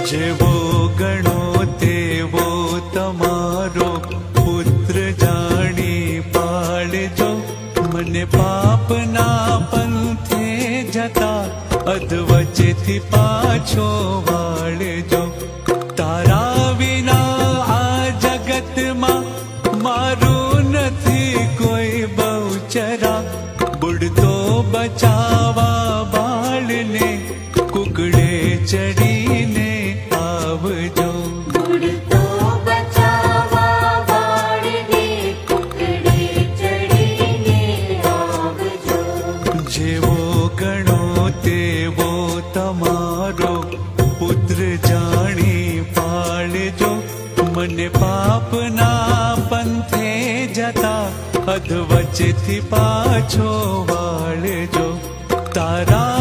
જેવો ગણો તેવો તમારો પુત્ર જાણી પાળજો મને પાપના પંથે જતા અધવચેથી પાછો વાળજો તારા વિના આ જગતમાં મારું નથી કોઈ બહુચરા બુડતો બચાવા બાળને કુકડે ચડીને આવજો બુડતો બચાવા બાળને કુકડે ચડીને આવજો જેવો ગણો તેવો તમારો પુત્ર જાણી પાળજો મને પાપના પંથે જતા અધવચેથી પાછો વાળજો તારા